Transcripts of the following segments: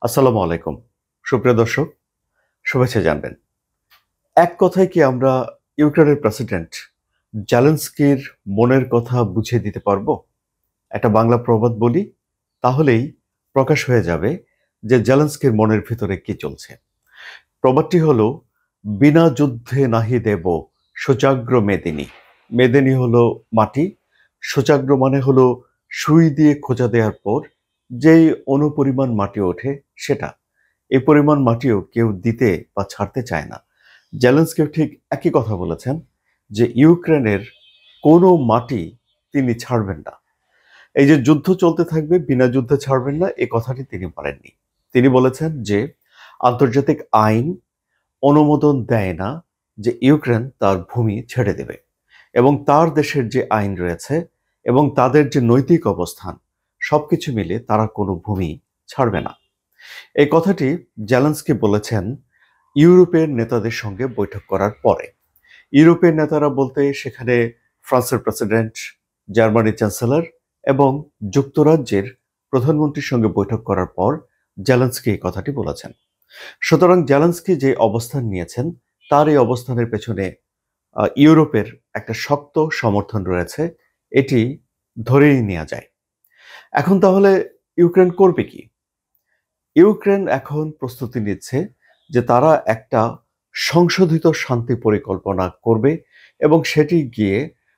আসসালামু আলাইকুম। সুপ্রিয় দর্শক, শুভেচ্ছা জানবেন। এক কথায় কি আমরা ইউক্রেনের প্রেসিডেন্ট জেলেনস্কির মনের কথা বুঝিয়ে দিতে পারবো? একটা বাংলা প্রবাদ বলি, তাহলেই প্রকাশ হয়ে যাবে যে জেলেনস্কির মনের ভিতরে কি চলছে। প্রবাদটি হলো, বিনা যুদ্ধে নাহি দেব শোচাগ্র মেদিনী। মেদিনী হলো মাটি, শোচাগ্র মানে হলো সুই দিয়ে খোঁচা দেওয়ার পর যেই অনুপরিমাণ মাটি ওঠে সেটা। এই পরিমাণ মাটিও কেউ দিতে বা ছাড়তে চায় না। জেলেনস্কিও ঠিক একই কথা বলেছেন যে ইউক্রেনের কোনো মাটি তিনি ছাড়বেন না। এই যে যুদ্ধ চলতে থাকবে, বিনা যুদ্ধে ছাড়বেন না, এই কথাটি তিনি বলেননি। তিনি বলেছেন যে আন্তর্জাতিক আইন অনুমোদন দেয় না যে ইউক্রেন তার ভূমি ছেড়ে দেবে, এবং তার দেশের যে আইন রয়েছে এবং তাদের যে নৈতিক অবস্থান, সবকিছু মিলে তারা কোনো ভূমি ছাড়বে না। এই কথাটি জেলেনস্কি বলেছেন ইউরোপের নেতাদের সঙ্গে বৈঠক করার পরে। ইউরোপের নেতারা বলতে সেখানে ফ্রান্সের প্রেসিডেন্ট, জার্মানির চ্যান্সেলর এবং যুক্তরাজ্যের প্রধানমন্ত্রীর সঙ্গে বৈঠক করার পর জেলেনস্কি এই কথাটি বলেছেন। সুতরাং জেলেনস্কি যে অবস্থান নিয়েছেন, তার এই অবস্থানের পেছনে ইউরোপের একটা শক্ত সমর্থন রয়েছে, এটি ধরেই নেওয়া যায়। এখন তাহলে ইউক্রেন করবে কি? ইউক্রেন এখন প্রস্তুতি নিচ্ছে যে তারা একটা সংশোধিত শান্তি পরিকল্পনা করবে এবং সেটি গিয়ে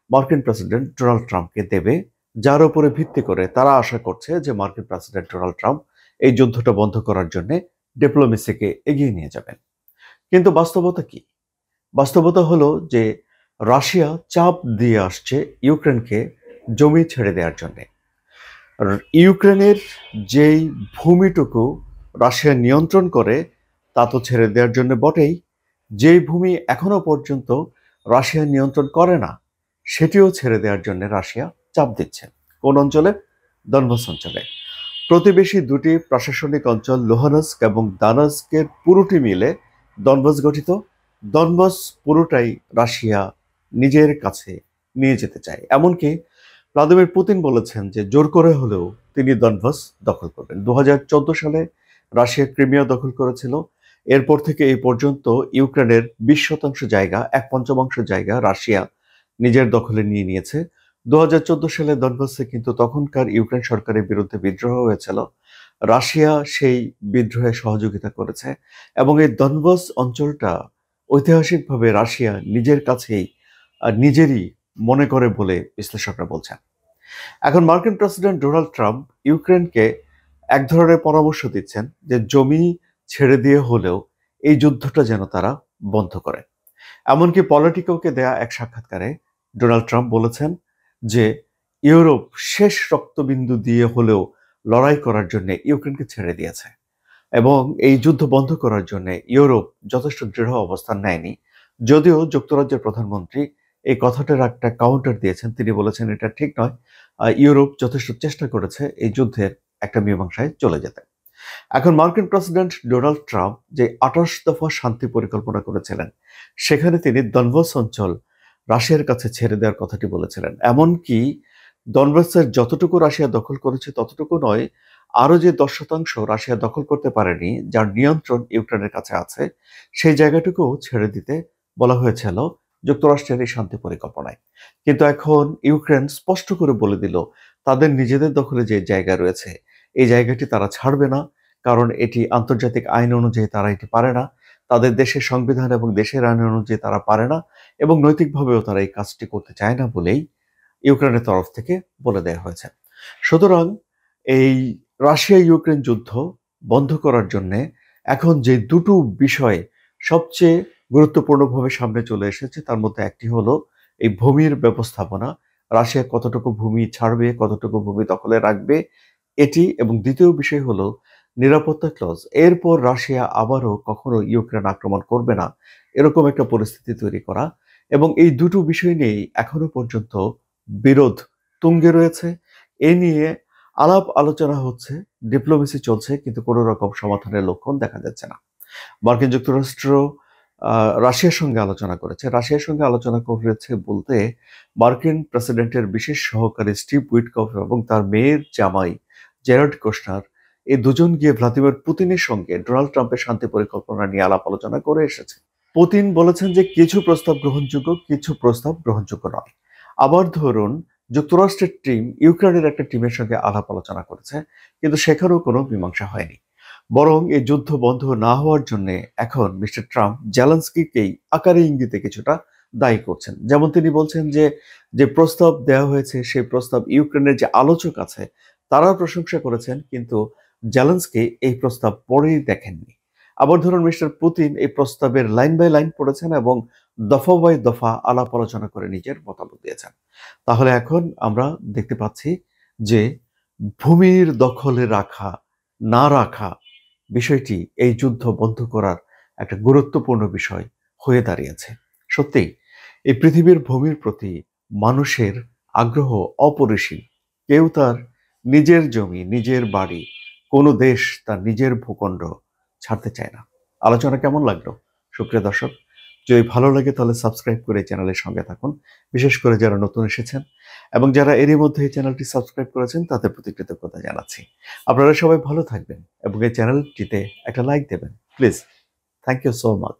মার্কিন প্রেসিডেন্ট ডোনাল্ড ট্রাম্পকে দেবে, যার উপরে ভিত্তি করে তারা আশা করছে যে মার্কিন প্রেসিডেন্ট ডোনাল্ড ট্রাম্প এই যুদ্ধটা বন্ধ করার জন্য ডিপ্লোমেসিকে এগিয়ে নিয়ে যাবেন। কিন্তু বাস্তবতা কি? বাস্তবতা হলো যে রাশিয়া চাপ দিয়ে আসছে ইউক্রেনকে জমি ছেড়ে দেওয়ার জন্য। আর ইউক্রেনের যেই ভূমিটুকু রাশিয়া নিয়ন্ত্রণ করে, তা তো ছেড়ে দেওয়ার জন্য বটেই, যেই ভূমি এখনো পর্যন্ত রাশিয়া নিয়ন্ত্রণ করে না, সেটিও ছেড়ে দেওয়ার জন্য রাশিয়া চাপ দিচ্ছে। কোন অঞ্চলে? দনবাস অঞ্চলে। প্রতিবেশী দুটি প্রশাসনিক অঞ্চল লুহানস্ক এবং দানস্কের পুরোটি মিলে দনবাস গঠিত। দনবাস পুরোটাই রাশিয়া নিজের কাছে নিয়ে যেতে চায়। এমনকি ভ্লাদিমির পুতিন বলেছেন যে জোর করে হলেও তিনি দনবাস দখল করবেন। 2014 সালে রাশিয়া ক্রিমিয়া দখল করেছিল। এরপর থেকে এই পর্যন্ত ইউক্রেনের 20% জায়গা, 1/5 জায়গা রাশিয়া নিজের দখলে নিয়ে নিয়েছে। 2014 সালে দনবাসে কিন্তু তখনকার ইউক্রেন সরকারের বিরুদ্ধে বিদ্রোহ হয়েছিল। রাশিয়া সেই বিদ্রোহে সহযোগিতা করেছে এবং এই দনবাস অঞ্চলটা ঐতিহাসিকভাবে রাশিয়া নিজের কাছেই নিজেরই মনে করে বলে বিশ্লেষকরা বলছেন। এখন মার্কিন প্রেসিডেন্ট ডোনাল্ড ট্রাম্প ইউক্রেনকে এক ধরনের পরামর্শ দিচ্ছেন যে জমি ছেড়ে দিয়ে হলেও এই যুদ্ধটা যেন তারা বন্ধ করে। এমনকি পলিটিকোকে দেয়া এক সাক্ষাৎকারে ডোনাল্ড ট্রাম্প বলেছেন যে ইউরোপ শেষ রক্তবিন্দু দিয়ে হলেও লড়াই করার জন্য ইউক্রেনকে ছেড়ে দিয়েছে এবং এই যুদ্ধ বন্ধ করার জন্য ইউরোপ যথেষ্ট দৃঢ় অবস্থান নেয়নি। যদিও যুক্তরাজ্যের প্রধানমন্ত্রী এই কথাটার একটা কাউন্টার দিয়েছেন, তিনি বলেছেন এটা ঠিক নয়, ইউরোপ যথেষ্ট চেষ্টা করেছে এই যুদ্ধের একটা মীমাংসায় চলে যেতে। এখন মার্কিন প্রেসিডেন্ট ডোনাল্ড ট্রাম্প যে 28 দফা শান্তি পরিকল্পনা করেছিলেন, সেখানে তিনি দনবাস অঞ্চল রাশিয়ার কাছে ছেড়ে দেওয়ার কথাটি বলেছিলেন। এমনকি দনবাসের যতটুকু রাশিয়া দখল করেছে ততটুকু নয়, আরো যে 10% রাশিয়া দখল করতে পারেনি, যার নিয়ন্ত্রণ ইউক্রেনের কাছে আছে, সেই জায়গাটুকু ছেড়ে দিতে বলা হয়েছিল যুক্তরাষ্ট্রের এই শান্তি পরিকল্পনায়। কিন্তু এখন ইউক্রেন স্পষ্ট করে বলে দিল তাদের নিজেদের দখলে যে জায়গা রয়েছে, এই জায়গাটি তারা ছাড়বে না, কারণ এটি আন্তর্জাতিক আইন অনুযায়ী তারা এটি পারে না, তাদের দেশের সংবিধান এবং দেশের আইন অনুযায়ী তারা পারে না, এবং নৈতিকভাবেও তারা এই কাজটি করতে চায় না বলেই ইউক্রেনের তরফ থেকে বলে দেওয়া হয়েছে। সুতরাং এই রাশিয়া ইউক্রেন যুদ্ধ বন্ধ করার জন্য এখন যে দুটো বিষয় সবচেয়ে গুরুত্বপূর্ণভাবে সামনে চলে এসেছে, তার মধ্যে একটি হলো এই ভূমির ব্যবস্থাপনা। রাশিয়া কতটুকু ভূমি ছাড়বে, কতটুকু ভূমি দখলে রাখবে, এটি, এবং দ্বিতীয় বিষয় হলো নিরাপত্তা ক্লজ। এরপর রাশিয়া আবারও কখনো ইউক্রেন আক্রমণ করবে না, এরকম একটা পরিস্থিতি তৈরি করা। এবং এই দুটো বিষয় নিয়েই এখনো পর্যন্ত বিরোধ তুঙ্গে রয়েছে। এ নিয়ে আলাপ আলোচনা হচ্ছে, ডিপ্লোমেসি চলছে, কিন্তু কোনো রকম সমাধানের লক্ষণ দেখা যাচ্ছে না। মার্কিন যুক্তরাষ্ট্র রাশিয়ার সঙ্গে আলোচনা করেছে। রাশিয়ার সঙ্গে আলোচনা করেছে বলতে মার্কিন প্রেসিডেন্টের বিশেষ সহকারী স্টিভ উইটকফ এবং তার মেয়ের জামাই জেরার্ড কুশনার এই দুজন গিয়ে ভ্লাদিমির পুতিনের সঙ্গে ডোনাল্ড ট্রাম্পের শান্তি পরিকল্পনা নিয়ে আলাপ আলোচনা করে এসেছে। পুতিন বলেছেন যে কিছু প্রস্তাব গ্রহণযোগ্য, কিছু প্রস্তাব গ্রহণযোগ্য নয়। আবার ধরুন, যুক্তরাষ্ট্রের টিম ইউক্রেনের একটা টিমের সঙ্গে আলাপ আলোচনা করেছে, কিন্তু সেখানেও কোনো মীমাংসা হয়নি। বরং এই যুদ্ধ বন্ধ না হওয়ার জন্য এখন মিস্টার ট্রাম্প জেলেনস্কিকেই আকারে ইঙ্গিতে কিছুটা দায়ী করছেন। যেমন তিনি বলছেন যে যে প্রস্তাব দেওয়া হয়েছে সেই প্রস্তাব ইউক্রেনের যে আলোচক আছে তারা প্রশংসা করেছেন, কিন্তু জেলেনস্কি এই প্রস্তাব পড়েই দেখেননি। আবার ধরুন, মিস্টার পুতিন এই প্রস্তাবের লাইন বাই লাইন পড়েছেন এবং দফা বাই দফা আলাপ আলোচনা করে নিজের মতামত দিয়েছেন। তাহলে এখন আমরা দেখতে পাচ্ছি যে ভূমির দখলে রাখা না রাখা বিষয়টি এই যুদ্ধ বন্ধ করার একটা গুরুত্বপূর্ণ বিষয় হয়ে দাঁড়িয়েছে। সত্যি এই পৃথিবীর ভূমির প্রতি মানুষের আগ্রহ অপরিসীম। কেউ তার নিজের জমি, নিজের বাড়ি, কোনো দেশ তার নিজের ভূখণ্ড ছাড়তে চায় না। আলোচনা কেমন লাগলো সুপ্রিয় দর্শক? যদি ভালো লাগে তাহলে সাবস্ক্রাইব করে চ্যানেলের সঙ্গে থাকুন, বিশেষ করে যারা নতুন এসেছেন এবং যারা এরই মধ্যে এই চ্যানেলটি সাবস্ক্রাইব করেছেন তাদের প্রতি কৃতজ্ঞতা জানাচ্ছি। আপনারা সবাই ভালো থাকবেন এবং এই চ্যানেলটিতে একটা লাইক দেবেন please. Thank you so much.